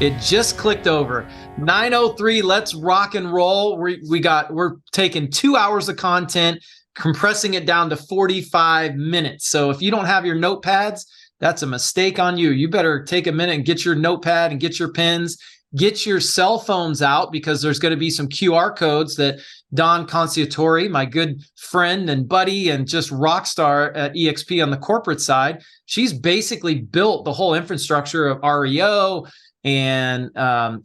It just clicked over. 9:03. Let's rock and roll. We're taking 2 hours of content, compressing it down to 45 minutes. So if you don't have your notepads, that's a mistake on you. You better take a minute and get your notepad and get your pens, get your cell phones out, because there's going to be some QR codes that Don Conciatori, my good friend and buddy and just rock star at eXp on the corporate side, she's basically built the whole infrastructure of REO and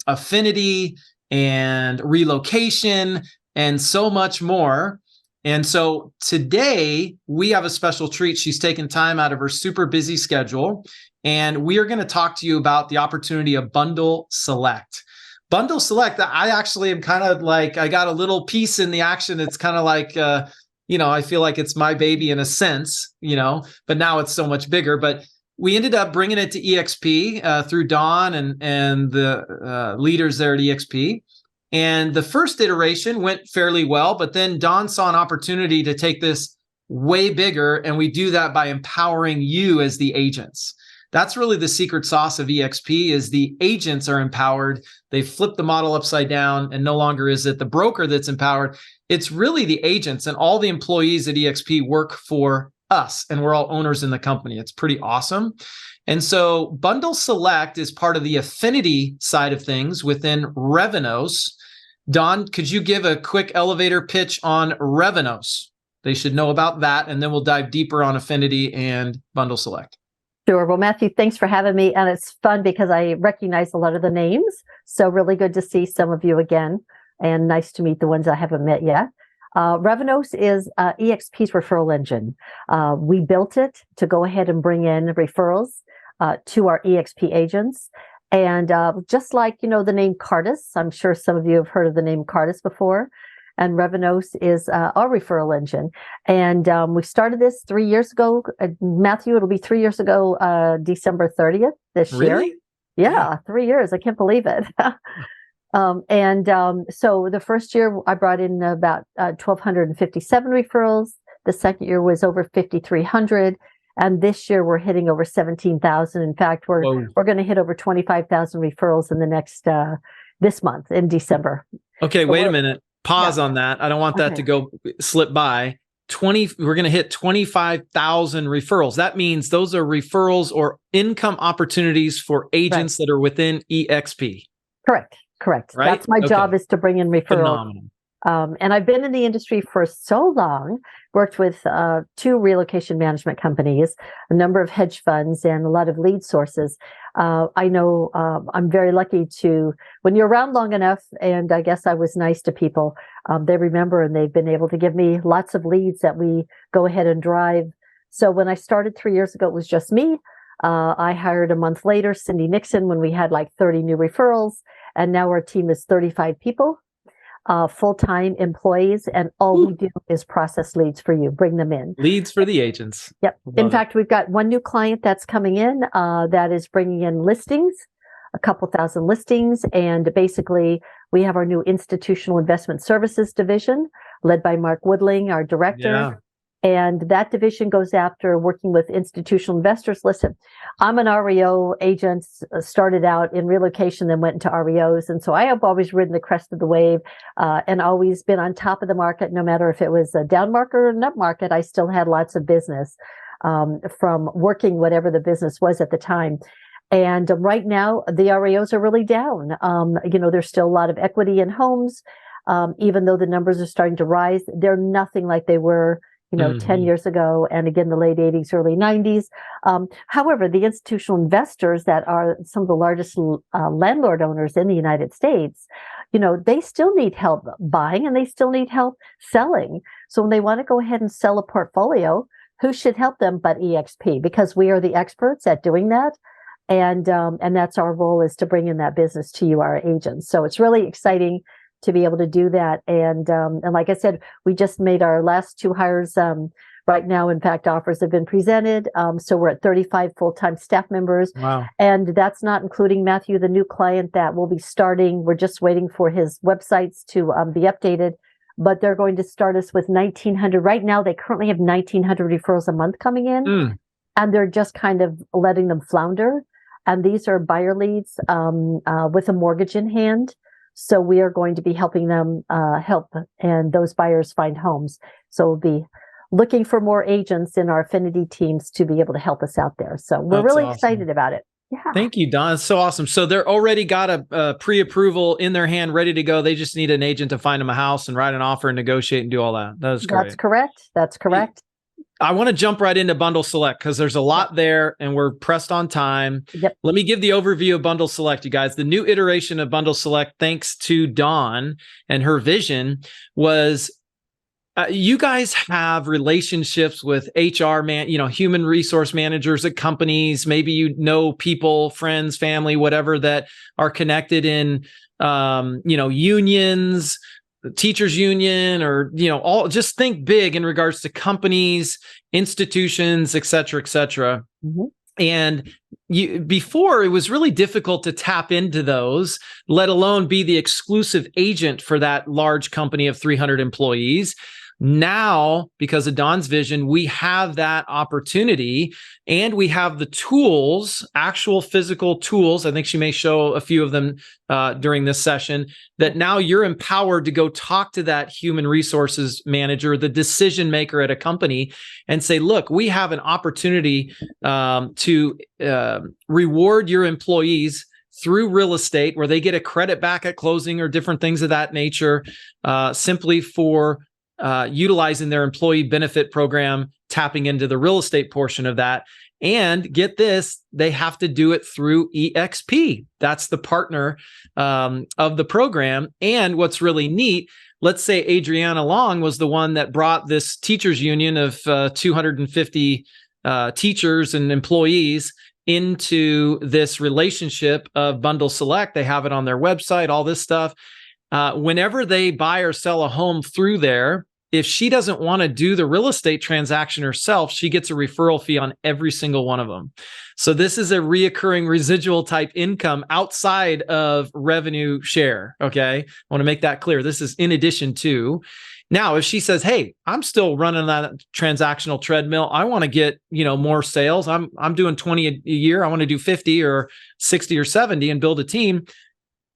affinity and relocation and so much more. And so today we have a special treat. She's taken time out of her super busy schedule, and we are going to talk to you about the opportunity of Bundle Select. Bundle Select, I actually am kind of like, I got a little piece in the action. It's kind of like, I feel like it's my baby in a sense, but now it's so much bigger. But we ended up bringing it to eXp through Dawn and the leaders there at eXp. And the first iteration went fairly well, but then Dawn saw an opportunity to take this way bigger. And we do that by empowering you as the agents. That's really the secret sauce of eXp, is the agents are empowered. They flip the model upside down, and no longer is it the broker that's empowered. It's really the agents, and all the employees at eXp work for us, and we're all owners in the company. It's pretty awesome. And so Bundle Select is part of the affinity side of things within Revenos. Don, could you give a quick elevator pitch on Revenos? They should know about that, and then we'll dive deeper on affinity and Bundle Select. Sure. Well, Matthew, thanks for having me. And it's fun because I recognize a lot of the names. So really good to see some of you again, and nice to meet the ones I haven't met yet. Revenos is eXp's referral engine. We built it to go ahead and bring in referrals to our eXp agents. And just like, the name Cardis, I'm sure some of you have heard of the name Cardis before. And Revenos is our referral engine. And we started this 3 years ago. Matthew, it'll be 3 years ago, December 30th this year. Really? Yeah, 3 years. I can't believe it. So the first year I brought in about 1,257 referrals. The second year was over 5,300. And this year we're hitting over 17,000. In fact, we're going to hit over 25,000 referrals in the next, this month in December. Okay, so wait a minute. Pause on that. I don't want that to go slip by. We're going to hit 25,000 referrals. That means those are referrals or income opportunities for agents that are within eXp. Correct. Right? That's my job, is to bring in referrals. Phenomenal. And I've been in the industry for so long, worked with 2 relocation management companies, a number of hedge funds, and a lot of lead sources. I know I'm very lucky to, when you're around long enough, and I guess I was nice to people, they remember, and they've been able to give me lots of leads that we go ahead and drive. So when I started 3 years ago, it was just me. I hired a month later Cindy Nixon when we had like 30 new referrals, and now our team is 35 people. Full-time employees, and all we do is process leads for you, bring them in. Leads for the agents. Yep. In fact, we've got one new client that's coming in that is bringing in listings, a couple thousand listings. And basically, we have our new institutional investment services division led by Mark Woodling, our director. Yeah. And that division goes after working with institutional investors. Listen, I'm an REO agent, started out in relocation, then went into REOs. And so I have always ridden the crest of the wave and always been on top of the market. No matter if it was a down market or an up market, I still had lots of business from working whatever the business was at the time. And right now, the REOs are really down. There's still a lot of equity in homes. Even though the numbers are starting to rise, they're nothing like they were 10 years ago, and again, the late 80s, early 90s. However, the institutional investors that are some of the largest landlord owners in the United States, they still need help buying, and they still need help selling. So when they want to go ahead and sell a portfolio, who should help them but eXp? Because we are the experts at doing that. And that's our role, is to bring in that business to you, our agents. So it's really exciting to be able to do that. And like I said, we just made our last 2 hires right now. In fact, offers have been presented. So we're at 35 full-time staff members. Wow. And that's not including Matthew, the new client that will be starting. We're just waiting for his websites to be updated, but they're going to start us with 1,900. Right now, they currently have 1,900 referrals a month coming in, and they're just kind of letting them flounder. And these are buyer leads with a mortgage in hand. So we are going to be helping them help and those buyers find homes. So we'll be looking for more agents in our affinity teams to be able to help us out there. So we're That's really awesome. excited about it. Yeah. Thank you, Don. That's so awesome. So they're already got a pre-approval in their hand, ready to go. They just need an agent to find them a house and write an offer and negotiate and do all that. That is great. That's correct. That's correct. I want to jump right into Bundle Select because there's a lot there and we're pressed on time. Yep. Let me give the overview of Bundle Select, you guys. The new iteration of Bundle Select, thanks to Dawn and her vision, was you guys have relationships with HR human resource managers at companies. Maybe you know people, friends, family, whatever, that are connected in, unions, the teachers union, or, all, just think big in regards to companies, institutions, et cetera, et cetera. Mm-hmm. And before, it was really difficult to tap into those, let alone be the exclusive agent for that large company of 300 employees. Now, because of Dawn's vision, we have that opportunity and we have the tools, actual physical tools. I think she may show a few of them during this session, that now you're empowered to go talk to that human resources manager, the decision maker at a company, and say, look, we have an opportunity to reward your employees through real estate, where they get a credit back at closing or different things of that nature, simply for utilizing their employee benefit program, tapping into the real estate portion of that. And get this, they have to do it through eXp. That's the partner of the program. And what's really neat, let's say Adriana Long was the one that brought this teachers union of 250 teachers and employees into this relationship of Bundle Select. They have it on their website, all this stuff. Whenever they buy or sell a home through there, if she doesn't want to do the real estate transaction herself, she gets a referral fee on every single one of them. So this is a reoccurring residual type income outside of revenue share. Okay. I want to make that clear. This is in addition to. Now, if she says, hey, I'm still running that transactional treadmill, I want to get, more sales. I'm doing 20 a year. I want to do 50 or 60 or 70 and build a team.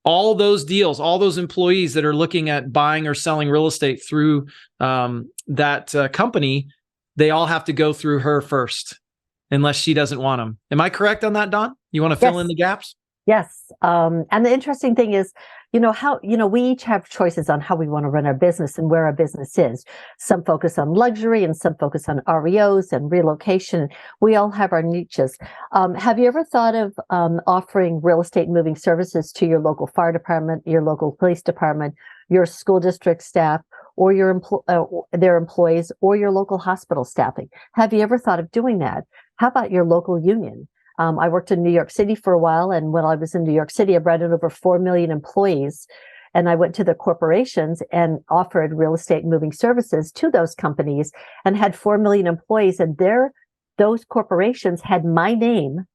All those deals, all those employees that are looking at buying or selling real estate through that company, they all have to go through her first, unless she doesn't want them. Am I correct on that, Dawn? You want to fill in the gaps? Yes. And the interesting thing is, we each have choices on how we want to run our business and where our business is. Some focus on luxury and some focus on REOs and relocation. We all have our niches. Have you ever thought of offering real estate moving services to your local fire department, your local police department, your school district staff, or their employees, or your local hospital staffing? Have you ever thought of doing that? How about your local union? I worked in New York City for a while, and when I was in New York City, I brought in over 4 million employees, and I went to the corporations and offered real estate moving services to those companies and had 4 million employees, and those corporations had my name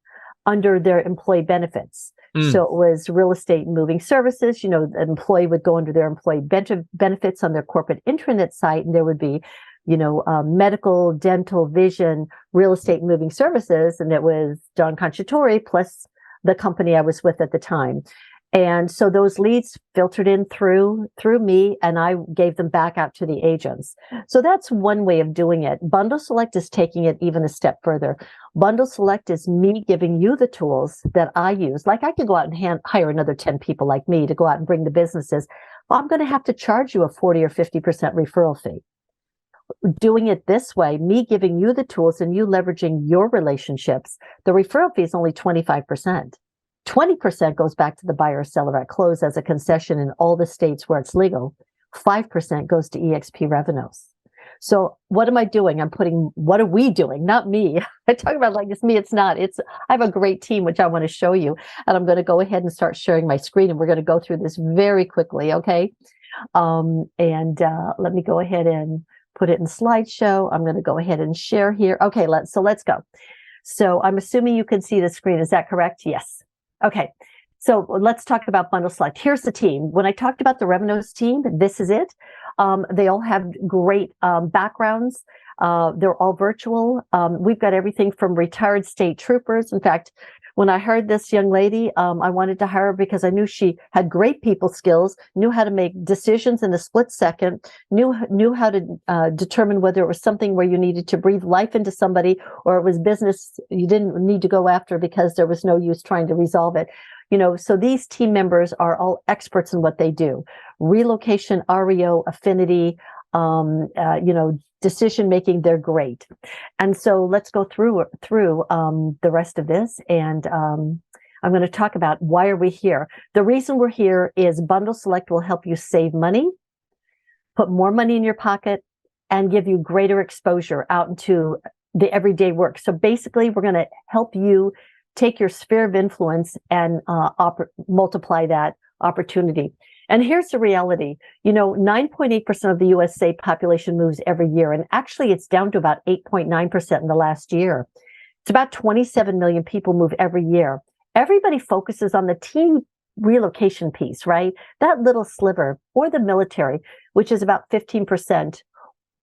under their employee benefits. So it was real estate moving services. The employee would go under their employee benefits on their corporate intranet site, and there would be medical, dental, vision, real estate moving services. And it was John Conciatori plus the company I was with at the time. And so those leads filtered in through me, and I gave them back out to the agents. So that's one way of doing it. Bundle Select is taking it even a step further. Bundle Select is me giving you the tools that I use. Like I could go out and hire another 10 people like me to go out and bring the businesses. Well, I'm going to have to charge you a 40 or 50% referral fee. Doing it this way, me giving you the tools and you leveraging your relationships, the referral fee is only 25%. 20% goes back to the buyer or seller at close as a concession in all the states where it's legal. 5% goes to eXp revenues. So what am I doing? What are we doing? Not me. I talk about like it's me. It's not. I have a great team, which I want to show you. And I'm going to go ahead and start sharing my screen. And we're going to go through this very quickly. Okay. Let me go ahead and put it in slideshow. I'm going to go ahead and share here. Okay. Let's go. So I'm assuming you can see the screen. Is that correct? Yes. Okay. So let's talk about Bundle Select. Here's the team. When I talked about the revenues team, this is it. They all have great backgrounds. They're all virtual. We've got everything from retired state troopers. In fact, When I hired this young lady, I wanted to hire her because I knew she had great people skills, knew how to make decisions in a split second, knew how to determine whether it was something where you needed to breathe life into somebody or it was business you didn't need to go after because there was no use trying to resolve it. So these team members are all experts in what they do. Relocation, REO, affinity, decision making, they're great. And so let's go through the rest of this. And I'm going to talk about why are we here. The reason we're here is Bundle Select will help you save money, put more money in your pocket, and give you greater exposure out into the everyday work. So basically, we're going to help you take your sphere of influence and multiply that opportunity. And here's the reality. 9.8% of the USA population moves every year. And actually, it's down to about 8.9% in the last year. It's about 27 million people move every year. Everybody focuses on the teen relocation piece, right? That little sliver, or the military, which is about 15%,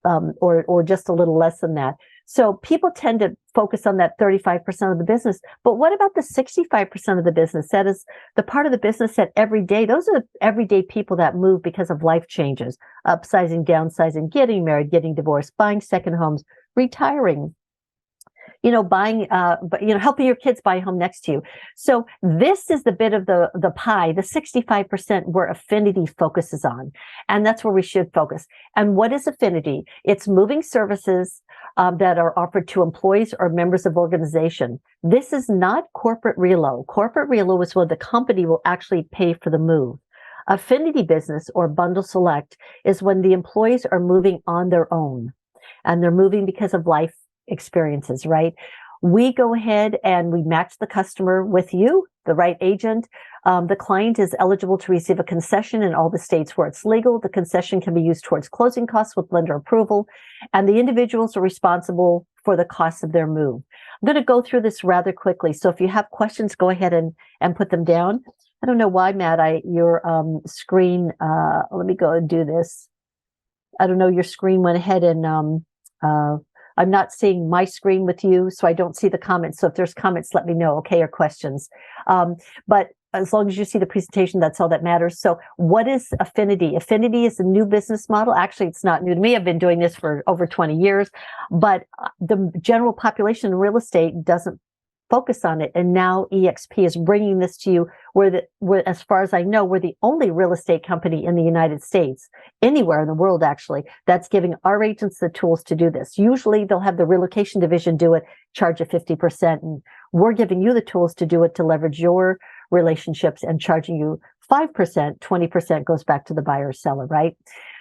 or just a little less than that. So people tend to focus on that 35% of the business. But what about the 65% of the business? That is the part of the business that every day, those are the everyday people that move because of life changes, upsizing, downsizing, getting married, getting divorced, buying second homes, retiring, buying, helping your kids buy a home next to you. So this is the bit of the pie, the 65% where affinity focuses on. And that's where we should focus. And what is affinity? It's moving services that are offered to employees or members of organization. This is not corporate relo. Corporate relo is where the company will actually pay for the move. Affinity business or bundle select is when the employees are moving on their own and they're moving because of life experiences, right? We go ahead and we match the customer with you, the right agent. The client is eligible to receive a concession in all the states where it's legal. The concession can be used towards closing costs with lender approval, and the individuals are responsible for the costs of their move. I'm going to go through this rather quickly. So if you have questions, go ahead and put them down. I don't know why, Matt, your screen, let me go and do this. I don't know, your screen went ahead and I'm not seeing my screen with you, so I don't see the comments. So if there's comments, let me know, okay, or questions. But as long as you see the presentation, that's all that matters. So what is affinity? Affinity is a new business model. Actually, it's not new to me. I've been doing this for over 20 years, but the general population in real estate doesn't focus on it. And now eXp is bringing this to you where as far as I know, we're the only real estate company in the United States, anywhere in the world, actually, that's giving our agents the tools to do this. Usually they'll have the relocation division do it, charge a 50%. And we're giving you the tools to do it to leverage your relationships and charging you 5%, 20% goes back to the buyer or seller, right?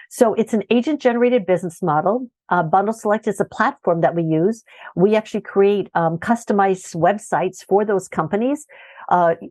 So it's an agent-generated business model. Bundle Select is a platform that we use. We actually create customized websites for those companies.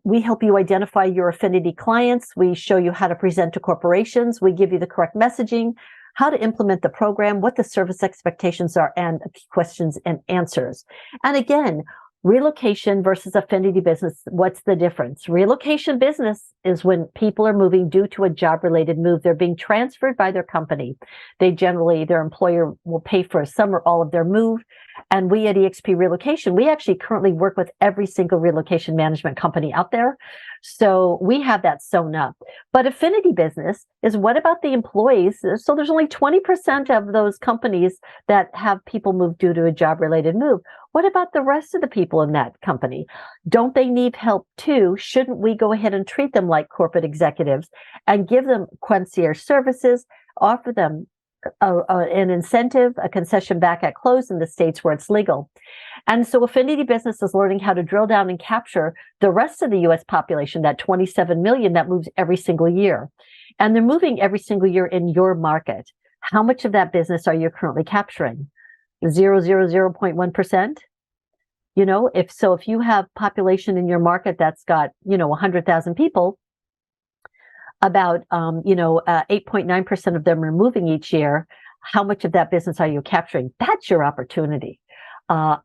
We help you identify your affinity clients. We show you how to present to corporations. We give you the correct messaging, how to implement the program, what the service expectations are, and questions and answers. And again, relocation versus affinity business, what's the difference? Relocation business is when people are moving due to a job-related move. They're being transferred by their company. Their employer will pay for some or all of their move. And we at eXp Relocation, we actually currently work with every single relocation management company out there. So we have that sewn up. But affinity business is what about the employees? So there's only 20% of those companies that have people move due to a job-related move. What about the rest of the people in that company? Don't they need help too? Shouldn't we go ahead and treat them like corporate executives and give them concierge services, offer them an incentive, a concession back at close in the states where it's legal? And so affinity business is learning how to drill down and capture the rest of the U.S. population, that 27 million that moves every single year. And they're moving every single year in your market. How much of that business are you currently capturing? 0.1%. If you have population in your market that's got 100,000 people, about 8.9% of them are moving each year. How much of that business are you capturing? That's your opportunity.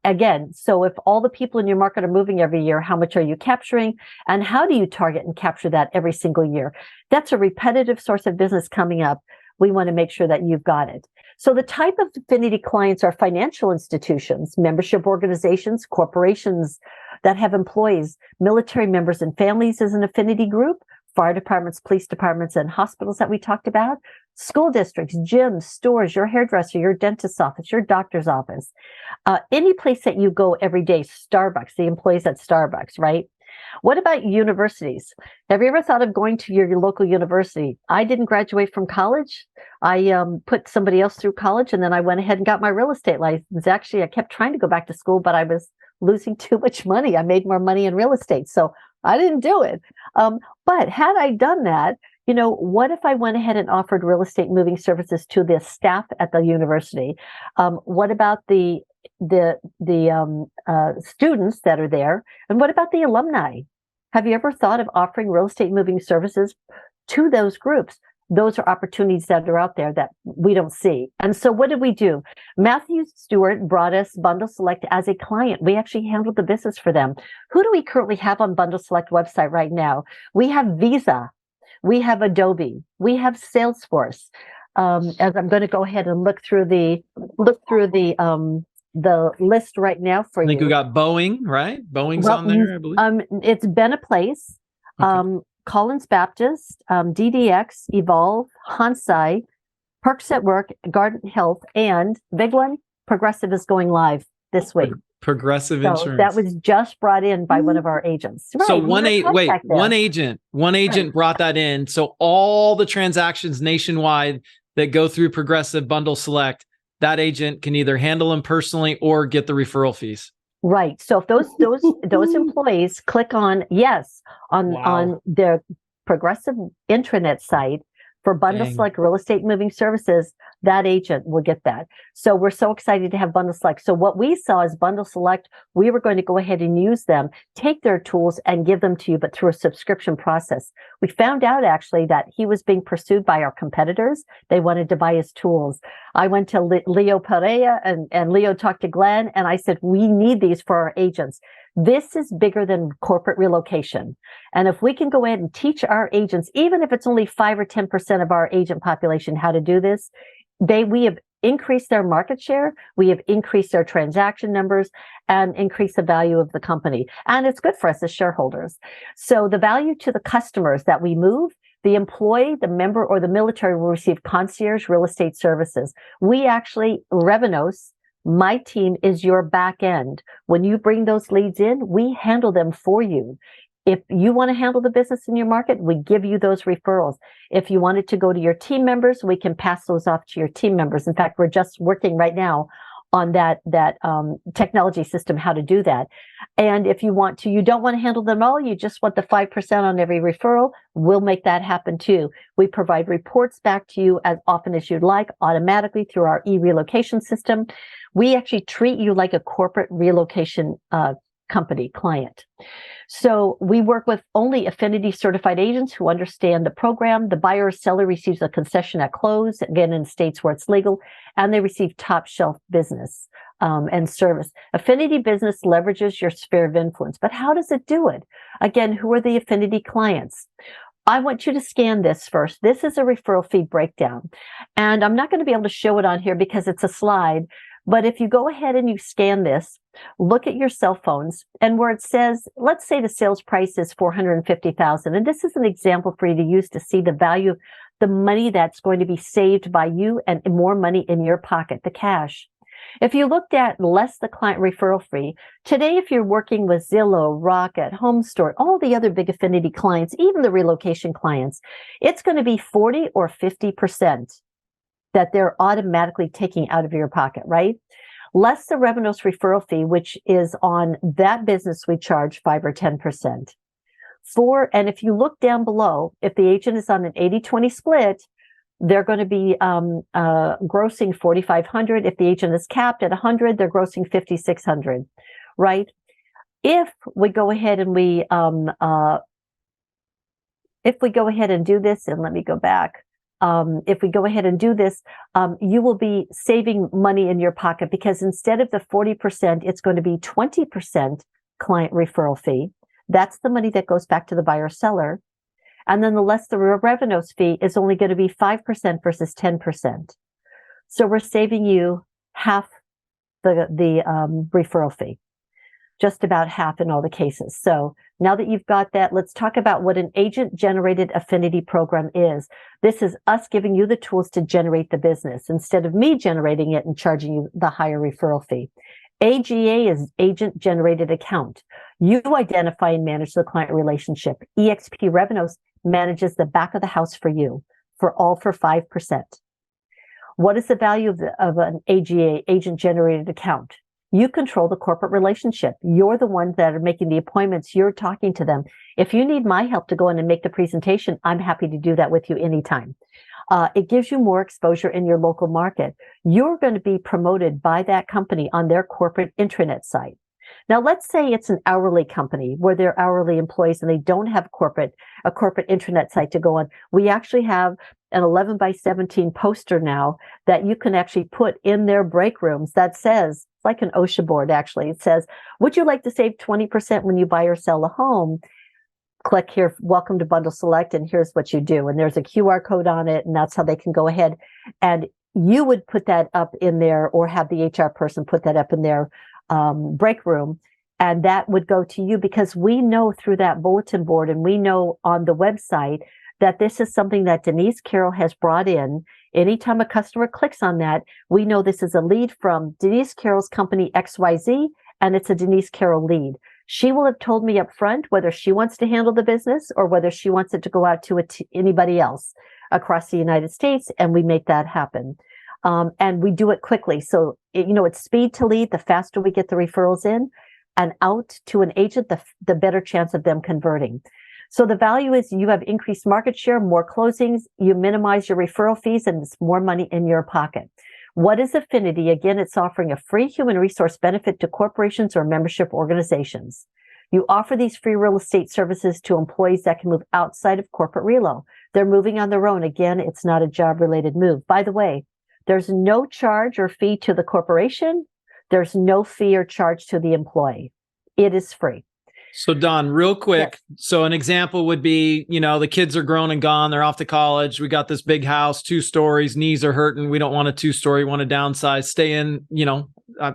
Again, so if all the people in your market are moving every year, how much are you capturing? And how do you target and capture that every single year? That's a repetitive source of business coming up. we want to make sure that you've got it. So the type of affinity clients are financial institutions, membership organizations, corporations that have employees, military members and families as an affinity group, fire departments, police departments, and hospitals that we talked about, school districts, gyms, stores, your hairdresser, your dentist's office, your doctor's office, any place that you go every day, Starbucks, the employees at Starbucks, right? What about universities? Have you ever thought of going to your local university? I didn't graduate from college. I put somebody else through college, and then I went ahead and got my real estate license. Actually, I kept trying to go back to school, but I was losing too much money. I made more money in real estate, so I didn't do it. But had I done that, what if I went ahead and offered real estate moving services to the staff at the university? What about the students that are there? And what about the alumni? Have you ever thought of offering real estate moving services to those groups? Those are opportunities that are out there that we don't see. And so what did we do? Matthew Stewart brought us Bundle Select as a client. We actually handled the business for them. Who do we currently have on Bundle Select website right now? We have Visa. We have Adobe. We have Salesforce. As I'm going to go ahead and look through the list right now for you. I think we got Boeing, right? Boeing's on there, I believe. It's been a place. Okay. Collins Baptist, DDX, Evolve, Hansai, Perks at Work, Garden Health, and big one, Progressive is going live this week. Progressive Insurance. That was just brought in by one of our agents. Right, so one agent brought that in. So all the transactions nationwide that go through Progressive Bundle Select, that agent can either handle them personally or get the referral fees. Right. So if those employees click on yes on their Progressive intranet site for Bundle Select real estate moving services, that agent will get that. So we're so excited to have Bundle Select. So what we saw is Bundle Select, we were going to go ahead and use them, take their tools and give them to you, but through a subscription process. We found out actually that he was being pursued by our competitors. They wanted to buy his tools. I went to Leo Pereira and Leo talked to Glenn, and I said, we need these for our agents. This is bigger than corporate relocation. And if we can go ahead and teach our agents, even if it's only 5 or 10% of our agent population, how to do this, we have increased their market share, we have increased their transaction numbers, and increased the value of the company. And it's good for us as shareholders. So the value to the customers that we move, the employee, the member, or the military will receive concierge real estate services. We actually, Revenos, my team is your back end. When you bring those leads in, we handle them for you. If you want to handle the business in your market, we give you those referrals. If you want it to go to your team members, we can pass those off to your team members. In fact, we're just working right now on that technology system, how to do that. And if you don't want to handle them all, you just want the 5% on every referral, we'll make that happen too. We provide reports back to you as often as you'd like, automatically through our e-relocation system. We actually treat you like a corporate relocation company client. So we work with only affinity certified agents who understand the program. The buyer or seller receives a concession at close, again, in states where it's legal, and they receive top shelf business and service. Affinity business leverages your sphere of influence. But how does it do it? Again, who are the affinity clients? I want you to scan this first. This is a referral fee breakdown. And I'm not going to be able to show it on here because it's a slide. But if you go ahead and you scan this, look at your cell phones, and where it says, let's say the sales price is $450,000. And this is an example for you to use to see the value, the money that's going to be saved by you and more money in your pocket, the cash. If you looked at less the client referral fee, today, if you're working with Zillow, Rocket, Home Store, all the other big affinity clients, even the relocation clients, it's going to be 40 or 50% that they're automatically taking out of your pocket, right? Less the Revenos referral fee, which is on that business, we charge 5 or 10%. And if you look down below, if the agent is on an 80-20 split, they're going to be grossing $4,500. If the agent is capped at 100, they're grossing $5,600, right? If we go ahead and do this, and let me go back. If we go ahead and do this, you will be saving money in your pocket because instead of the 40%, it's going to be 20% client referral fee. That's the money that goes back to the buyer seller. And then the revenues fee is only going to be 5% versus 10%. So we're saving you half the referral fee, just about half in all the cases. So now that you've got that, let's talk about what an agent-generated affinity program is. This is us giving you the tools to generate the business instead of me generating it and charging you the higher referral fee. AGA is agent-generated account. You identify and manage the client relationship. eXp Revenues manages the back of the house for you, for 5%. What is the value of an AGA, agent-generated account? You control the corporate relationship. You're the ones that are making the appointments. You're talking to them. If you need my help to go in and make the presentation, I'm happy to do that with you anytime. It gives you more exposure in your local market. You're going to be promoted by that company on their corporate intranet site. Now, let's say it's an hourly company where they're hourly employees and they don't have a corporate intranet site to go on. We actually have an 11 by 17 poster now that you can actually put in their break rooms that says, it's like an OSHA board actually. It says, would you like to save 20% when you buy or sell a home? Click here, welcome to Bundle Select, and here's what you do. And there's a QR code on it, and that's how they can go ahead. And you would put that up in there or have the HR person put that up in their break room. And that would go to you because we know through that bulletin board and we know on the website that this is something that Denise Carroll has brought in. Anytime a customer clicks on that, we know this is a lead from Denise Carroll's company XYZ, and it's a Denise Carroll lead. She will have told me up front whether she wants to handle the business or whether she wants it to go out to anybody else across the United States, and we make that happen. And we do it quickly. So, it's speed to lead. The faster we get the referrals in and out to an agent, the better chance of them converting. So the value is you have increased market share, more closings, you minimize your referral fees, and it's more money in your pocket. What is Affinity? Again, it's offering a free human resource benefit to corporations or membership organizations. You offer these free real estate services to employees that can move outside of corporate relo. They're moving on their own. Again, it's not a job-related move. By the way, there's no charge or fee to the corporation. There's no fee or charge to the employee. It is free. So Don, real quick. Yes. So an example would be, the kids are grown and gone. They're off to college. We got this big house, 2 stories, knees are hurting. We don't want a 2-story, want to downsize, stay in,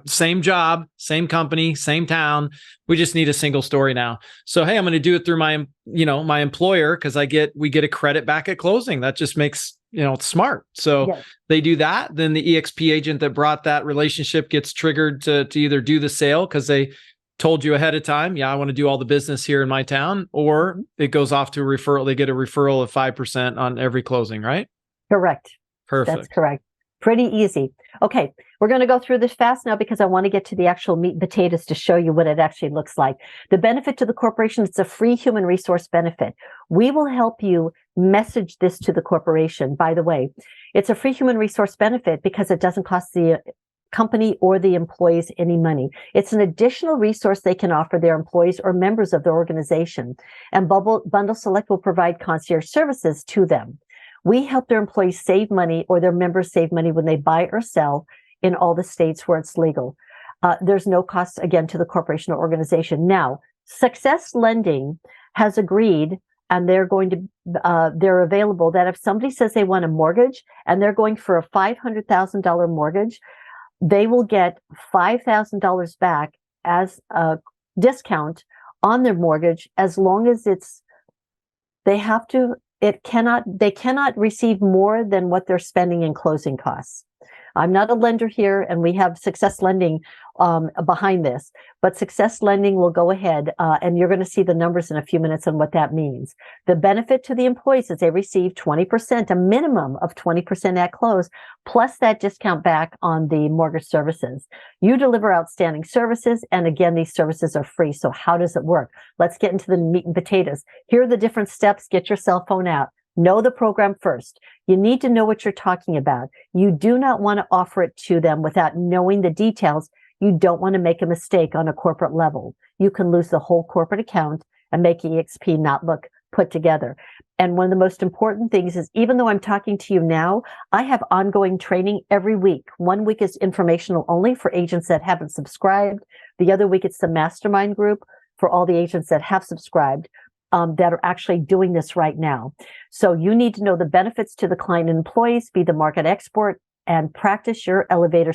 same job, same company, same town. We just need a single story now. So, hey, I'm going to do it through my, my employer because we get a credit back at closing. That just makes, it's smart. So yes. They do that. Then the eXp agent that brought that relationship gets triggered to either do the sale because they told you ahead of time, I want to do all the business here in my town, or it goes off to a referral. They get a referral of 5% on every closing, right? Correct. Perfect. That's correct. Pretty easy. Okay. We're going to go through this fast now because I want to get to the actual meat and potatoes to show you what it actually looks like. The benefit to the corporation, it's a free human resource benefit. We will help you message this to the corporation. By the way, it's a free human resource benefit because it doesn't cost the company or the employees any money. It's an additional resource they can offer their employees or members of the organization. And Bundle Select will provide concierge services to them. We help their employees save money or their members save money when they buy or sell in all the states where it's legal. There's no cost, again, to the corporation or organization. Now, Success Lending has agreed, and they're available, that if somebody says they want a mortgage and they're going for a $500,000 mortgage, they will get $5,000 back as a discount on their mortgage as long as they cannot receive more than what they're spending in closing costs. I'm not a lender here, and we have Success Lending behind this, but Success Lending will go ahead, and you're going to see the numbers in a few minutes on what that means. The benefit to the employees is they receive 20%, a minimum of 20% at close, plus that discount back on the mortgage services. You deliver outstanding services, and again, these services are free. So how does it work? Let's get into the meat and potatoes. Here are the different steps. Get your cell phone out. Know the program first. You need to know what you're talking about. You do not want to offer it to them without knowing the details. You don't want to make a mistake on a corporate level. You can lose the whole corporate account and make eXp not look put together. And one of the most important things is, even though I'm talking to you now, I have ongoing training every week. 1 week is informational only for agents that haven't subscribed. The other week, it's the mastermind group for all the agents that have subscribed. that are actually doing this right now. So you need to know the benefits to the client and employees, be the market expert, and practice your elevator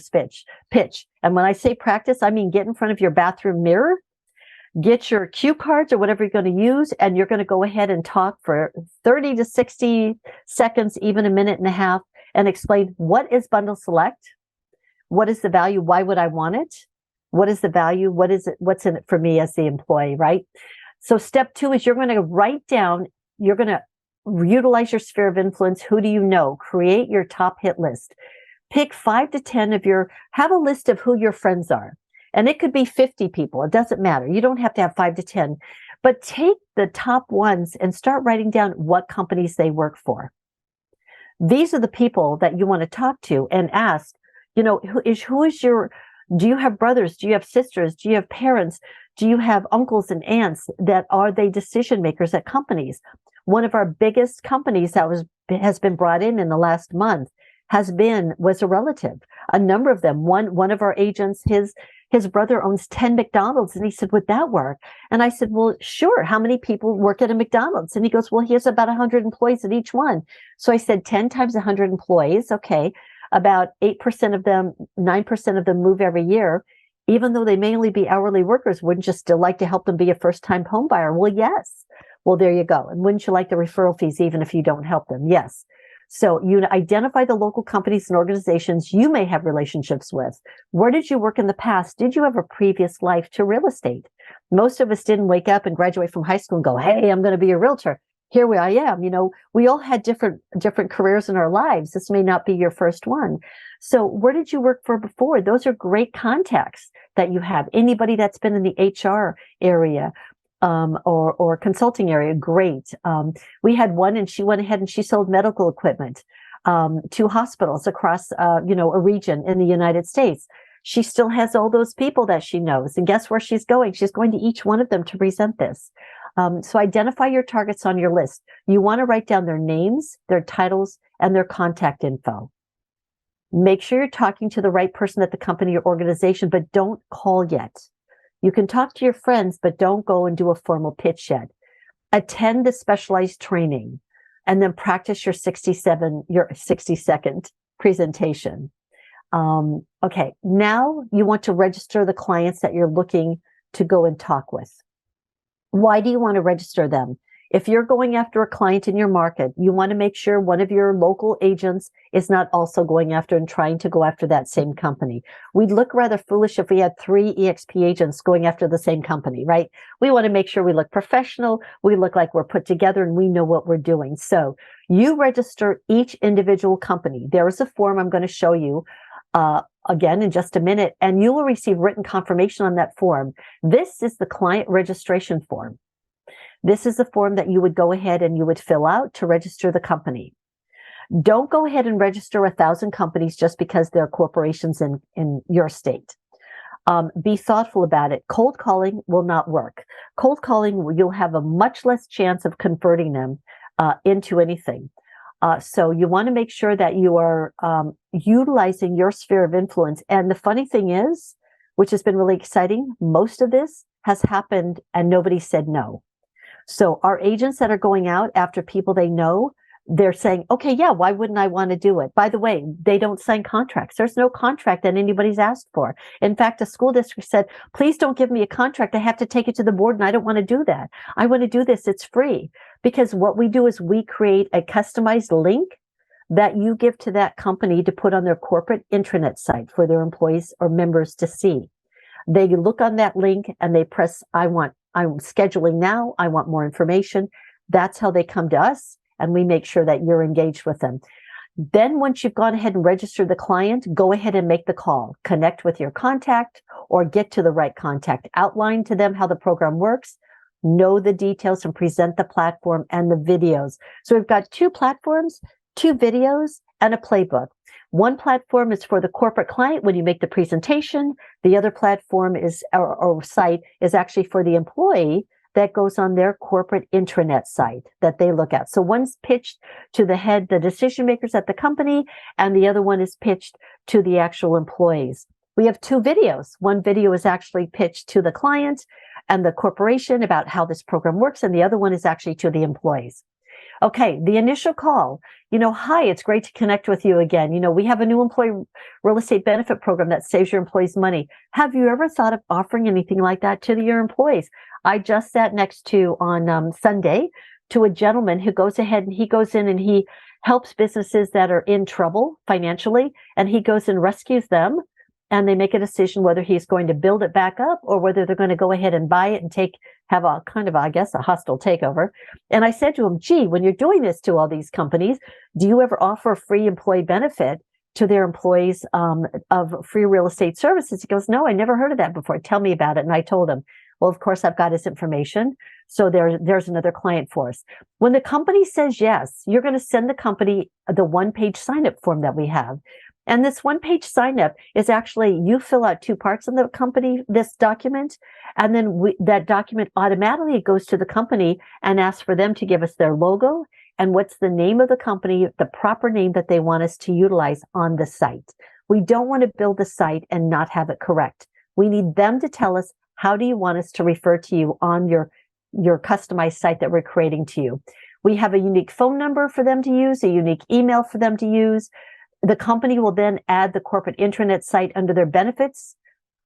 pitch. And when I say practice, I mean get in front of your bathroom mirror, get your cue cards or whatever you're going to use, and you're going to go ahead and talk for 30 to 60 seconds, even a minute and a half, and explain what is bundle select, what is the value, why would I want it, what is the value, what is it, what's in it for me as the employee, right? So step 2 is you're going to write down, you're going to utilize your sphere of influence. Who do you know? Create your top hit list. Pick 5 to 10 of have a list of who your friends are. And it could be 50 people. It doesn't matter. You don't have to have 5 to 10, but take the top ones and start writing down what companies they work for. These are the people that you want to talk to and ask, do you have brothers? Do you have sisters? Do you have parents? Do you have uncles and aunts that are they decision makers at companies? One of our biggest companies that has been brought in the last month was a relative. A number of them. One of our agents, his brother owns 10 McDonald's, and he said, would that work? And I said, well, sure. How many people work at a McDonald's? And he goes, well, he has about 100 employees at each one. So I said 10 times 100 employees. Okay. About 8% of them, 9% of them move every year. Even though they mainly be hourly workers, wouldn't you still like to help them be a first-time home buyer? Well, yes. Well, there you go. And wouldn't you like the referral fees even if you don't help them? Yes. So you identify the local companies and organizations you may have relationships with. Where did you work in the past? Did you have a previous life to real estate? Most of us didn't wake up and graduate from high school and go, hey, I'm going to be a realtor. Here I am. We all had different careers in our lives. This may not be your first one. So where did you work for before? Those are great contacts that you have. Anybody that's been in the HR area, or consulting area, great. We had one, and she went ahead and she sold medical equipment to hospitals across a region in the United States. She still has all those people that she knows, and guess where she's going? She's going to each one of them to present this. So identify your targets on your list. You want to write down their names, their titles, and their contact info. Make sure you're talking to the right person at the company or organization, but don't call yet. You can talk to your friends, but don't go and do a formal pitch yet. Attend the specialized training and then practice your 60-second presentation. Okay, now you want to register the clients that you're looking to go and talk with. Why do you want to register them? If you're going after a client in your market, you want to make sure one of your local agents is not also going after and trying to go after that same company. We'd look rather foolish if we had 3 eXp agents going after the same company, right? We want to make sure we look professional, we look like we're put together, and we know what we're doing. So you register each individual company. There is a form I'm going to show you again in just a minute, and you will receive written confirmation on that form. This is the client registration form. This is the form that you would go ahead and you would fill out to register the company. Don't go ahead and register 1,000 companies just because they're corporations in your state. Be thoughtful about it. Cold calling will not work. Cold calling, you'll have a much less chance of converting them into anything. So you want to make sure that you are utilizing your sphere of influence. And the funny thing is, which has been really exciting, most of this has happened and nobody said no. So our agents that are going out after people they know, they're saying, okay, yeah, why wouldn't I want to do it? By the way, they don't sign contracts. There's no contract that anybody's asked for. In fact, a school district said, please don't give me a contract. I have to take it to the board, and I don't want to do that. I want to do this. It's free. Because what we do is we create a customized link that you give to that company to put on their corporate intranet site for their employees or members to see. They look on that link and they press, I'm scheduling now. I want more information. That's how they come to us, and we make sure that you're engaged with them. Then once you've gone ahead and registered the client, go ahead and make the call. Connect with your contact or get to the right contact. Outline to them how the program works. Know the details and present the platform and the videos. So we've got 2 platforms, 2 videos, and a playbook. One platform is for the corporate client when you make the presentation. The other platform is or site is actually for the employee that goes on their corporate intranet site that they look at. So one's pitched to the decision makers at the company, and the other one is pitched to the actual employees. We have 2 videos. One video is actually pitched to the client, and the corporation about how this program works. And the other one is actually to the employees. Okay, the initial call, hi, it's great to connect with you again. We have a new employee real estate benefit program that saves your employees money. Have you ever thought of offering anything like that to your employees? I just sat next to on Sunday to a gentleman who goes ahead and he goes in and he helps businesses that are in trouble financially, and he goes and rescues them, and they make a decision whether he's going to build it back up or whether they're going to go ahead and buy it and have a kind of, I guess, a hostile takeover. And I said to him, gee, when you're doing this to all these companies, do you ever offer a free employee benefit to their employees of free real estate services? He goes, no, I never heard of that before. Tell me about it. And I told him, well, of course, I've got his information. So there's another client for us. When the company says yes, you're going to send the company the one-page sign-up form that we have. And this one-page sign-up is actually, you fill out two parts of the company, this document, and then that document automatically goes to the company and asks for them to give us their logo and what's the name of the company, the proper name that they want us to utilize on the site. We don't want to build the site and not have it correct. We need them to tell us, how do you want us to refer to you on your customized site that we're creating to you? We have a unique phone number for them to use, a unique email for them to use. The company will then add the corporate intranet site under their benefits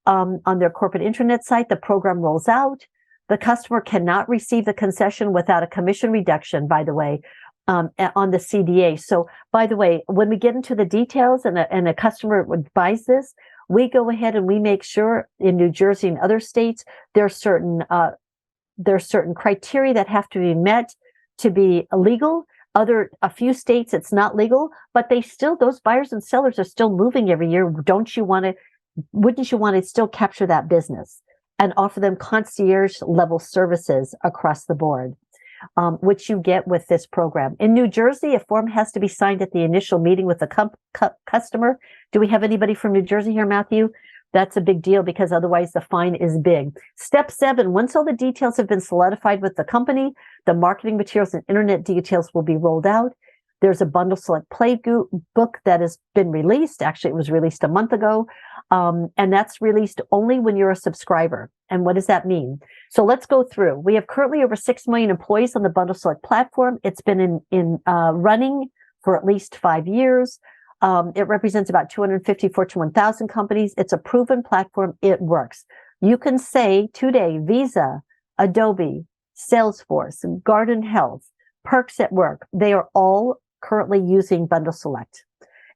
on their corporate intranet site. The program rolls out. The customer cannot receive the concession without a commission reduction, by the way, on the CDA. So, by the way, when we get into the details and a customer buys this, we go ahead and we make sure in New Jersey and other states, there's certain criteria that have to be met to be illegal. A few states, it's not legal, but those buyers and sellers are still moving every year. Wouldn't you want to still capture that business and offer them concierge level services across the board, which you get with this program? In New Jersey, a form has to be signed at the initial meeting with the customer. Do we have anybody from New Jersey here, Matthew? That's a big deal because otherwise the fine is big. Step 7, once all the details have been solidified with the company, the marketing materials and internet details will be rolled out. There's a bundle select playbook that has been released. Actually, it was released a month ago. And that's released only when you're a subscriber. And what does that mean? So let's go through. We have currently over 6 million employees on the bundle select platform. It's been in running for at least 5 years. It represents about 250 Fortune 1000 companies. It's a proven platform. It works. You can say today, Visa, Adobe, Salesforce, Garden Health, Perks at Work, they are all currently using Bundle Select.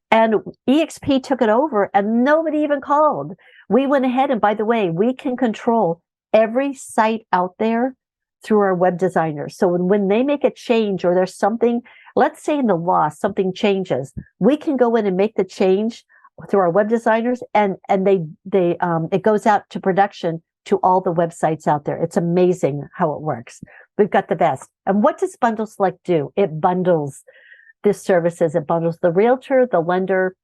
And eXp took it over and nobody even called. We went ahead and, by the way, we can control every site out there through our web designers. So when they make a change or there's something, let's say in the law, something changes, we can go in and make the change through our web designers and it goes out to production to all the websites out there. It's amazing how it works. We've got the best. And what does Bundle Select do? It bundles this services. It bundles the realtor, the lender.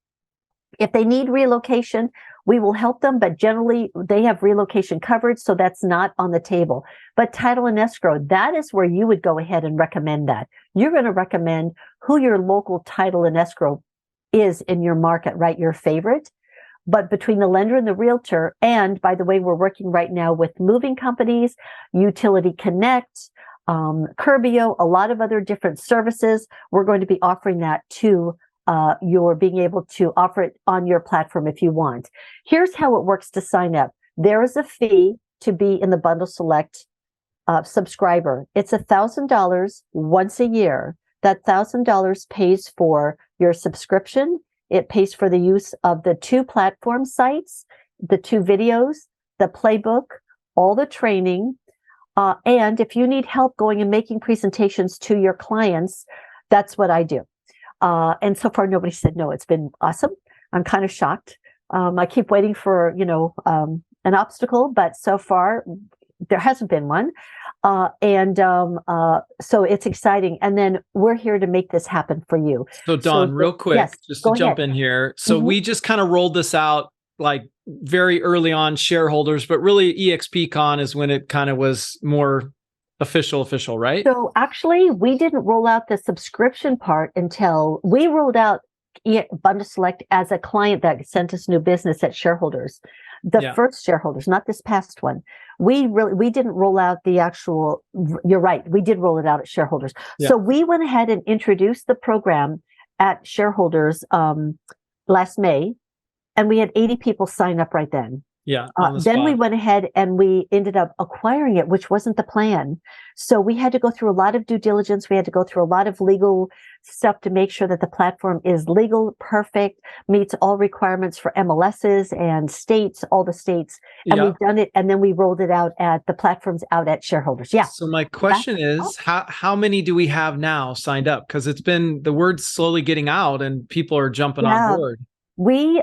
If they need relocation, we will help them, but generally they have relocation coverage, so that's not on the table. But title and escrow, that is where you would go ahead and recommend that. You're going to recommend who your local title and escrow is in your market, right? Your favorite. But between the lender and the realtor, and by the way, we're working right now with moving companies, Utility Connect, Curbio, a lot of other different services. We're going to be offering that to you're being able to offer it on your platform if you want. Here's how it works to sign up. There is a fee to be in the Bundle Select subscriber. It's $1,000 once a year. That $1,000 pays for your subscription. It pays for the use of the 2 platform sites, the 2 videos, the playbook, all the training. And if you need help going and making presentations to your clients, that's what I do. And so far, nobody said no. It's been awesome. I'm kind of shocked. I keep waiting for, an obstacle, but so far there hasn't been one. So it's exciting. And then we're here to make this happen for you. So Dawn, real quick, yes, just to jump in here. So we just kind of rolled this out like very early on, shareholders, but really eXpCon is when it kind of was more official, right? So actually, we didn't roll out the subscription part until we rolled out Bundle Select as a client that sent us new business at shareholders. The first shareholders, not this past one. We didn't roll out the actual, you're right, we did roll it out at shareholders. So we went ahead and introduced the program at shareholders last May, and we had 80 people sign up right then. Then we went ahead and we ended up acquiring it, which wasn't the plan. So we had to go through a lot of due diligence. We had to go through a lot of legal stuff to make sure that the platform is legal, perfect, meets all requirements for MLSs and states, all the states. And we've done it. And then we rolled it out at the platforms out at shareholders. So my question is, how many do we have now signed up? Because it's been, the word's slowly getting out and people are jumping on board. We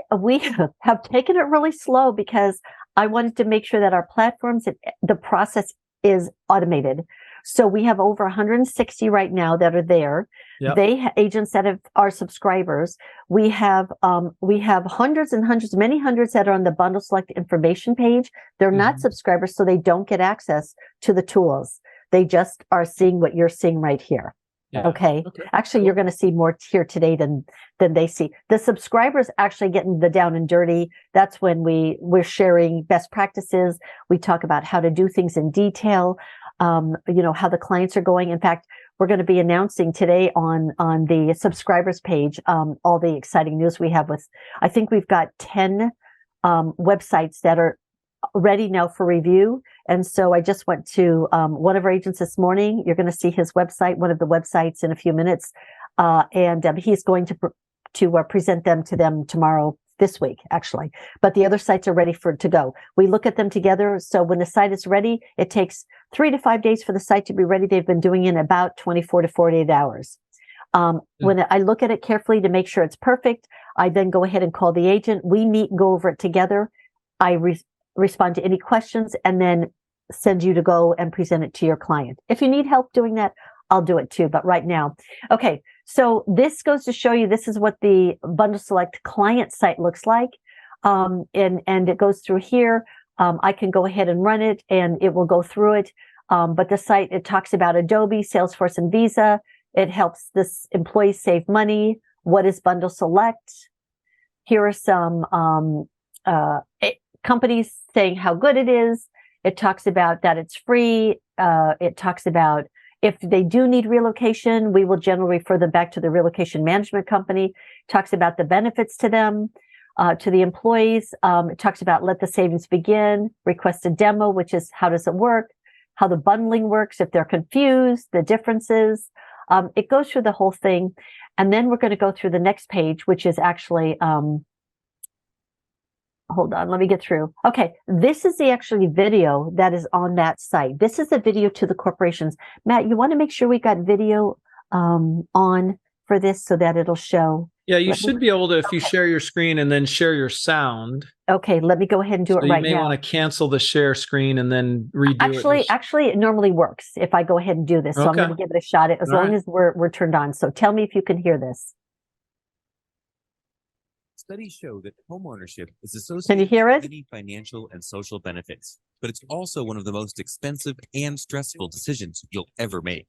have taken it really slow because I wanted to make sure that our platforms, the process is automated. So we have over 160 right now that are there. Agents that are subscribers. We have hundreds and hundreds, many hundreds that are on the bundle select information page. They're not subscribers, so they don't get access to the tools. They just are seeing what you're seeing right here. Okay. Actually, you're going to see more here today than they see. The subscribers actually getting the down and dirty. That's when we're sharing best practices. We talk about how to do things in detail. How the clients are going. In fact, we're going to be announcing today on the subscribers page all the exciting news we have with. I think we've got 10 websites that are ready now for review. And so I just went to one of our agents this morning. You're going to see his website, one of the websites, in a few minutes. And he's going to present them to them tomorrow, this week, actually. But the other sites are ready to go. We look at them together. So when the site is ready, it takes 3 to 5 days for the site to be ready. They've been doing it in about 24 to 48 hours. When I look at it carefully to make sure it's perfect, I then go ahead and call the agent. We meet and go over it together. I respond to any questions and then send you to go and present it to your client. If you need help doing that, I'll do it too. But right now, okay. So this goes to show you, this is what the Bundle Select client site looks like. And it goes through here. I can go ahead and run it and it will go through it. But the site, it talks about Adobe, Salesforce, and Visa. It helps this employees save money. What is Bundle Select? Here are some companies saying how good it is. It talks about that it's free. It talks about if they do need relocation, we will generally refer them back to the relocation management company. It talks about the benefits to them, to the employees. It talks about let the savings begin, request a demo, which is how does it work, how the bundling works, if they're confused, the differences. It goes through the whole thing. And then we're going to go through the next page, which is actually, hold on, let me get through. Okay, this is the actually video that is on that site. This is a video to the corporations. Matt, you want to make sure we got video on for this so that it'll show. Yeah, you should be able to, if you share your screen and then share your sound. Okay, let me go ahead and do it right now. You may want to cancel the share screen and then redo it. Actually, it normally works if I go ahead and do this. So I'm going to give it a shot as long as we're turned on. So tell me if you can hear this. Studies show that homeownership is associated with many financial and social benefits, but it's also one of the most expensive and stressful decisions you'll ever make.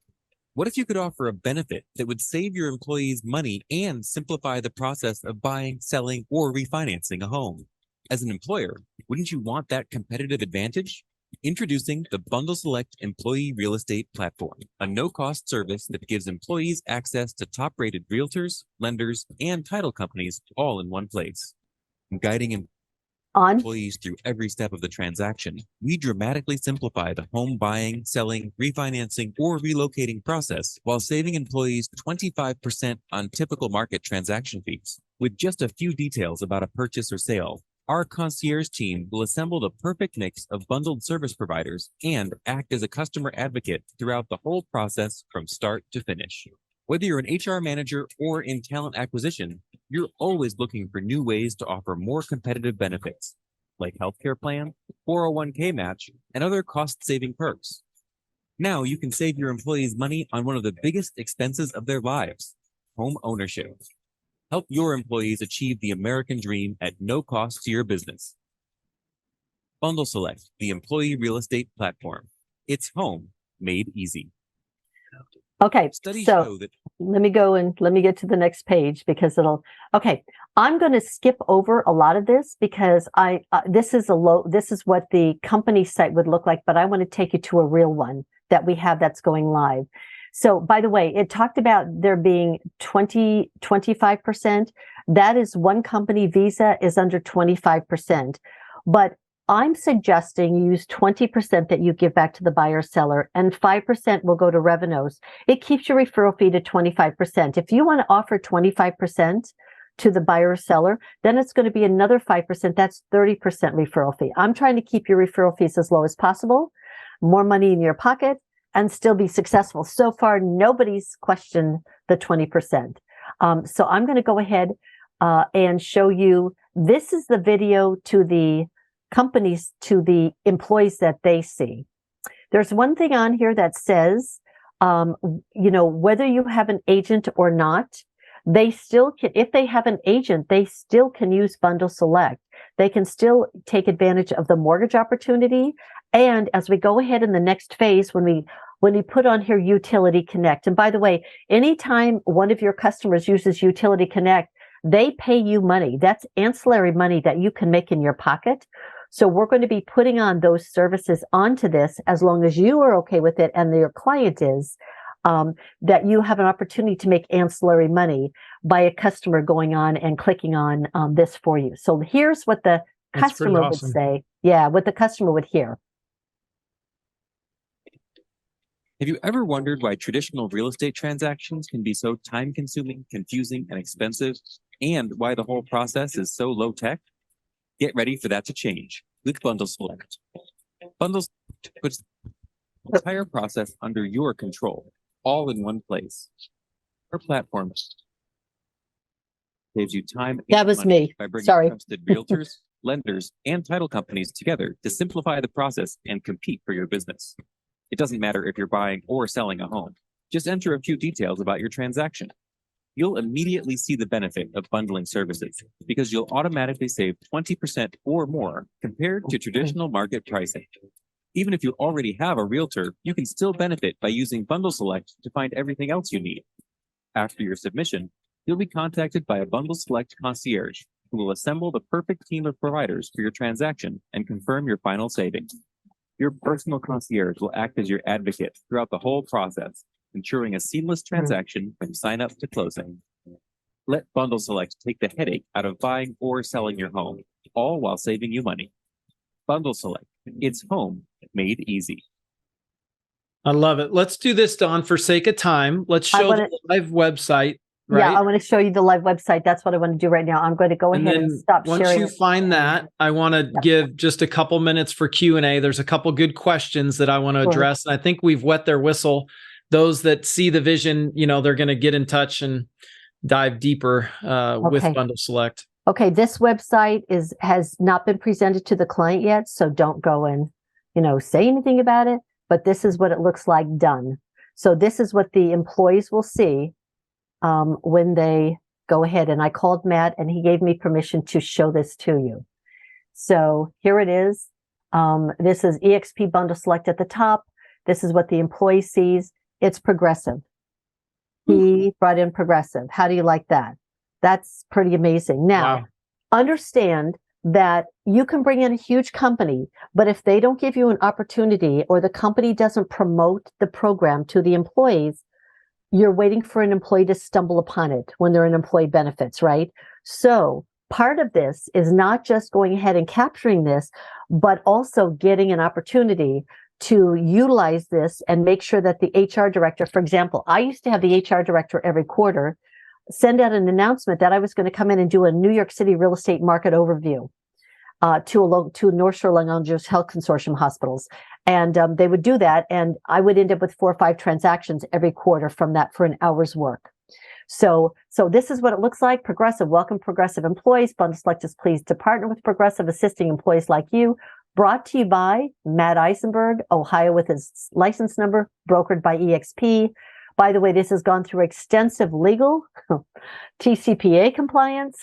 What if you could offer a benefit that would save your employees money and simplify the process of buying, selling, or refinancing a home? As an employer, wouldn't you want that competitive advantage? Introducing the Bundle Select Employee Real Estate Platform, a no-cost service that gives employees access to top-rated realtors, lenders, and title companies all in one place. Guiding employees through every step of the transaction, we dramatically simplify the home buying, selling, refinancing, or relocating process while saving employees 25% on typical market transaction fees. With just a few details about a purchase or sale, our concierge team will assemble the perfect mix of bundled service providers and act as a customer advocate throughout the whole process from start to finish. Whether you're an HR manager or in talent acquisition, you're always looking for new ways to offer more competitive benefits, like healthcare plan, 401k match, and other cost-saving perks. Now you can save your employees money on one of the biggest expenses of their lives, home ownership. Help your employees achieve the American dream at no cost to your business. Bundle Select, the employee real estate platform. It's home made easy. Okay, Studies so show that let me go and let me get to the next page because okay, I'm going to skip over a lot of this because this is what the company site would look like, but I want to take you to a real one that we have that's going live. So by the way, it talked about there being 25%. That is one company. Visa is under 25%, but I'm suggesting you use 20% that you give back to the buyer seller and 5% will go to revenues. It keeps your referral fee to 25%. If you want to offer 25% to the buyer seller, then it's going to be another 5%. That's 30% referral fee. I'm trying to keep your referral fees as low as possible, more money in your pocket, and still be successful. So far, nobody's questioned the 20%. So I'm going to go ahead and show you. This is the video to the companies, to the employees that they see. There's one thing on here that says, whether you have an agent or not, they still can, if they have an agent, they still can use Bundle Select. They can still take advantage of the mortgage opportunity. And as we go ahead in the next phase, when we put on here Utility Connect, and by the way, anytime one of your customers uses Utility Connect, they pay you money. That's ancillary money that you can make in your pocket. So we're going to be putting on those services onto this as long as you are okay with it and your client is, that you have an opportunity to make ancillary money by a customer going on and clicking on this for you. So here's what the customer would say. Yeah, what the customer would hear. Have you ever wondered why traditional real estate transactions can be so time-consuming, confusing, and expensive, and why the whole process is so low-tech? Get ready for that to change with Bundle Select. Bundle Select puts the entire process under your control, all in one place. Our platform saves you time That and was money me. by bringing Sorry. trusted realtors, lenders, and title companies together to simplify the process and compete for your business. It doesn't matter if you're buying or selling a home. Just enter a few details about your transaction. You'll immediately see the benefit of bundling services because you'll automatically save 20% or more compared to traditional market pricing. Even if you already have a realtor, you can still benefit by using Bundle Select to find everything else you need. After your submission, you'll be contacted by a Bundle Select concierge who will assemble the perfect team of providers for your transaction and confirm your final savings. Your personal concierge will act as your advocate throughout the whole process, ensuring a seamless transaction from sign up to closing. Let Bundle Select take the headache out of buying or selling your home, all while saving you money. Bundle Select, it's home made easy. I love it. Let's do this, Dawn, for sake of time. Let's show the live website. Right? Yeah, I want to show you the live website. That's what I want to do right now. I'm going to go ahead and stop sharing. Once you find that, I want to give just a couple minutes for Q&A. There's a couple good questions that I want to address. And I think we've wet their whistle. Those that see the vision, they're going to get in touch and dive deeper with Bundle Select. Okay, this website has not been presented to the client yet, so don't go and, say anything about it. But this is what it looks like done. So this is what the employees will see when they go ahead. And I called Matt and he gave me permission to show this to you. So here it is. This is eXp Bundle Select at the top. This is what the employee sees. It's progressive. He brought in progressive. How do you like that? That's pretty amazing. Now, understand that you can bring in a huge company, but if they don't give you an opportunity or the company doesn't promote the program to the employees, you're waiting for an employee to stumble upon it when they're in employee benefits, right? So part of this is not just going ahead and capturing this, but also getting an opportunity to utilize this and make sure that the HR director, for example, I used to have the HR director every quarter send out an announcement that I was going to come in and do a New York City real estate market overview to North Shore Long Island Health Consortium hospitals. And they would do that. And I would end up with 4 or 5 transactions every quarter from that for an hour's work. So this is what it looks like. Progressive, welcome Progressive employees. Bundle Select is pleased to partner with Progressive, assisting employees like you. Brought to you by Matt Eisenberg, Ohio, with his license number, brokered by eXp. By the way, this has gone through extensive legal, TCPA compliance,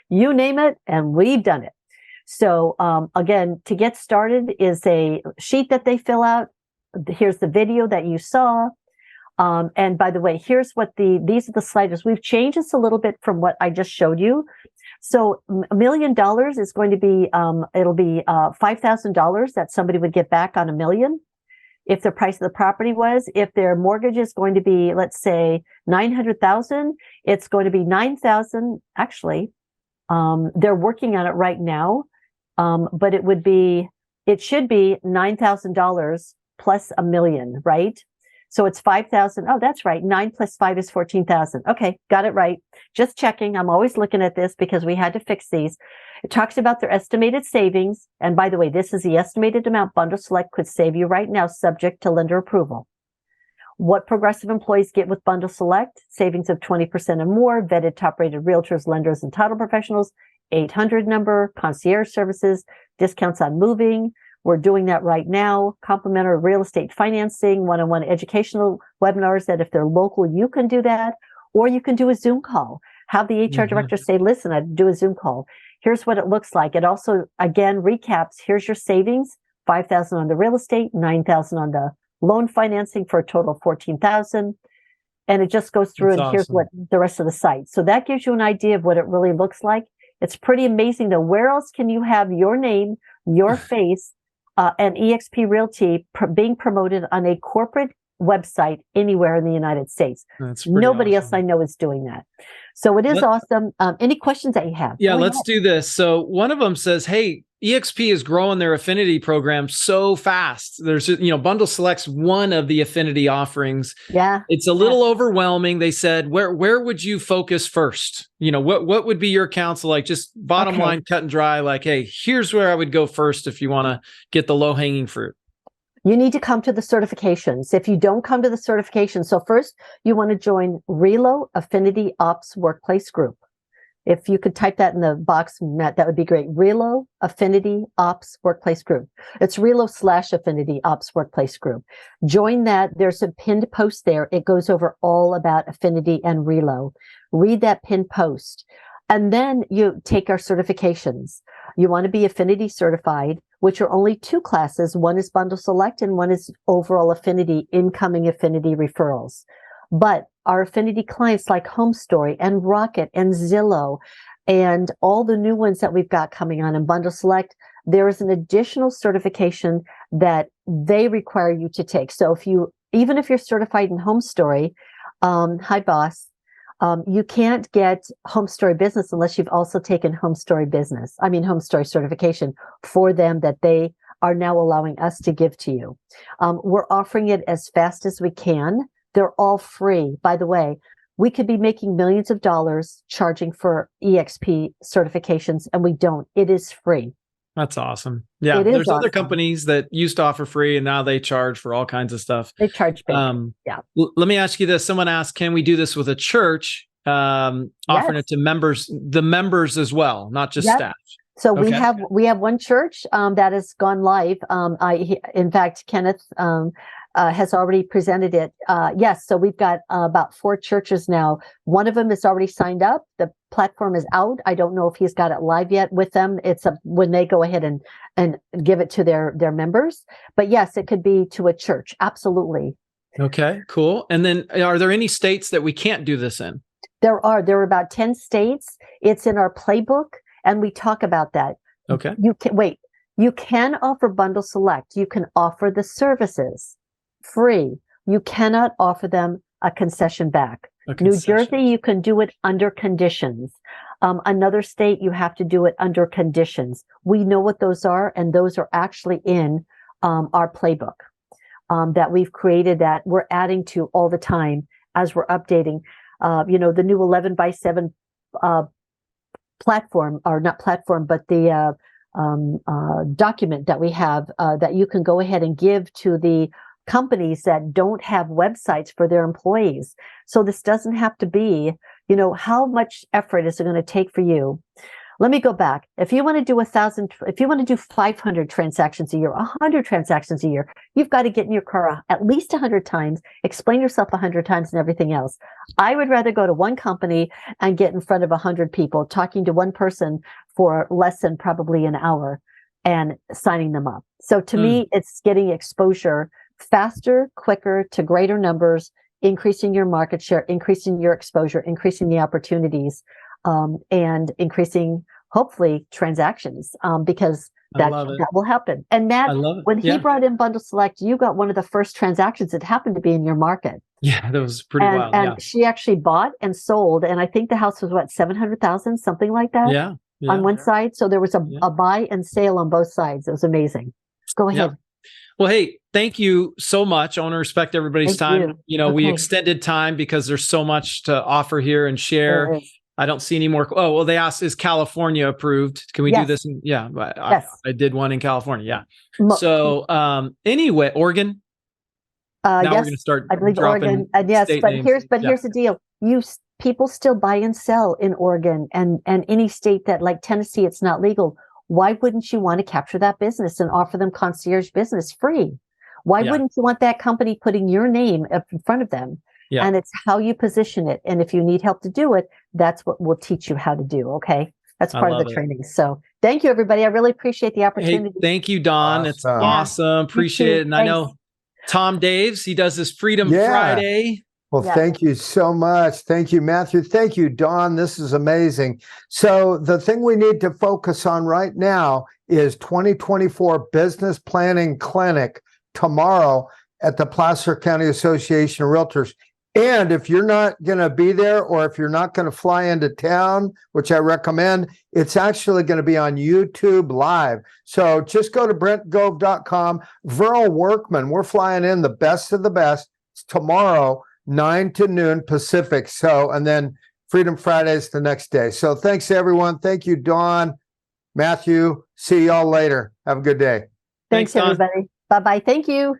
you name it, and we've done it. So again, to get started is a sheet that they fill out. Here's the video that you saw. And by the way, here's what these are the sliders. We've changed this a little bit from what I just showed you. So $1 million is going to be, it'll be $5,000 that somebody would get back on $1 million. If the price of the property was, if their mortgage is going to be, let's say 900,000, it's going to be 9,000. Actually, they're working on it right now. But it should be $9,000 plus $1 million, right? So it's 5,000. Oh, that's right. 9 plus 5 is 14,000. Okay. Got it right. Just checking. I'm always looking at this because we had to fix these. It talks about their estimated savings. And by the way, this is the estimated amount Bundle Select could save you right now, subject to lender approval. What Progressive employees get with Bundle Select: savings of 20% or more, vetted top-rated realtors, lenders, and title professionals, 800 number, concierge services, discounts on moving. We're doing that right now. Complimentary real estate financing, one-on-one educational webinars that if they're local, you can do that, or you can do a Zoom call. Have the HR director say, listen, I'd do a Zoom call. Here's what it looks like. It also, again, recaps, here's your savings, 5,000 on the real estate, 9,000 on the loan financing for a total of 14,000. And it just goes through. That's and here's awesome. What the rest of the site. So that gives you an idea of what it really looks like. It's pretty amazing though. Where else can you have your name, your face, and eXp Realty being promoted on a corporate website anywhere in the United States? Nobody else I know is doing that. So it is awesome. Any questions that you have? Yeah, let's do this. So one of them says, hey, eXp is growing their affinity program so fast. There's, Bundle Select's one of the affinity offerings. Yeah. It's a little overwhelming. They said, where would you focus first? What would be your counsel? Like just bottom line, cut and dry, like, hey, here's where I would go first if you want to get the low hanging fruit. You need to come to the certifications. If you don't come to the certifications, so first you want to join Relo Affinity Ops Workplace Group. If you could type that in the box, Matt, that would be great. Relo Affinity Ops Workplace Group. It's Relo/Affinity Ops Workplace Group. Join that. There's a pinned post there. It goes over all about Affinity and Relo. Read that pinned post. And then you take our certifications. You want to be Affinity certified, which are only 2 classes. One is Bundle Select and one is overall Affinity, incoming Affinity referrals. But our Affinity clients like Home Story and Rocket and Zillow and all the new ones that we've got coming on in Bundle Select, there is an additional certification that they require you to take. So even if you're certified in Home Story, hi boss, you can't get Home Story Business unless you've also taken Home Story certification for them that they are now allowing us to give to you. We're offering it as fast as we can. They're all free. By the way, we could be making millions of dollars charging for eXp certifications, and we don't. It is free. That's awesome. Yeah, there's other companies that used to offer free, and now they charge for all kinds of stuff. They charge big. Yeah. Let me ask you this. Someone asked, can we do this with a church, offering it to the members as well, not just staff? So we have one church that has gone live. In fact, Kenneth has already presented it. Yes, so we've got about 4 churches now. One of them is already signed up. The platform is out. I don't know if he's got it live yet with them. It's when they go ahead and give it to their members. But yes, it could be to a church. Absolutely. Okay, cool. And then are there any states that we can't do this in? There are about 10 states. It's in our playbook, and we talk about that. Okay. You can offer Bundle Select. You can offer the services free. You cannot offer them a concession back. New Jersey, you can do it under conditions. Another state, you have to do it under conditions. We know what those are, and those are actually in our playbook that we've created, that we're adding to all the time as we're updating. The new 11x7 platform, or not platform, but the document that we have that you can go ahead and give to the companies that don't have websites for their employees. So this doesn't have to be, how much effort is it going to take for you? Let me go back. If you want to do 1,000, if you want to do 500 transactions a year, 100 transactions a year, you've got to get in your car at least 100 times, explain yourself 100 times and everything else. I would rather go to one company and get in front of 100 people, talking to one person for less than probably an hour and signing them up. So to me, it's getting exposure faster, quicker, to greater numbers, increasing your market share, increasing your exposure, increasing the opportunities, and increasing, hopefully, transactions, because that will happen. And Matt, when he brought in Bundle Select, you got one of the first transactions that happened to be in your market. Yeah, that was pretty wild. And she actually bought and sold, and I think the house was what, 700,000, something like that. Yeah. On one side. So there was a buy and sale on both sides. It was amazing. Go ahead. Well, hey, thank you so much. I want to respect everybody's time. We extended time because there's so much to offer here and share. I don't see any more. Oh, well, they asked, is California approved? Can we do this? I did one in California. Yeah. So anyway, Oregon. Now we're going to start. I believe Oregon. Yes, but here's the deal. People still buy and sell in Oregon and any state that, like Tennessee, it's not legal. Why wouldn't you want to capture that business and offer them concierge business free? Why wouldn't you want that company putting your name up in front of them? Yeah. And it's how you position it. And if you need help to do it, that's what we'll teach you how to do. Okay. That's part of the training. So thank you, everybody. I really appreciate the opportunity. Hey, thank you, Dawn. It's awesome. Appreciate it. And I know Tom Daves, he does this Freedom Friday. Well, thank you so much. Thank you, Matthew. Thank you, Dawn. This is amazing. So the thing we need to focus on right now is 2024 Business Planning Clinic tomorrow at the Placer County Association of Realtors. And if you're not going to be there, or if you're not going to fly into town, which I recommend, it's actually going to be on YouTube Live. So just go to brentgove.com. Verl Workman, we're flying in the best of the best. It's tomorrow, 9 to noon Pacific. So, and then Freedom Fridays the next day. So thanks, everyone. Thank you, Dawn, Matthew. See y'all later. Have a good day. Thanks everybody. Bye-bye. Thank you.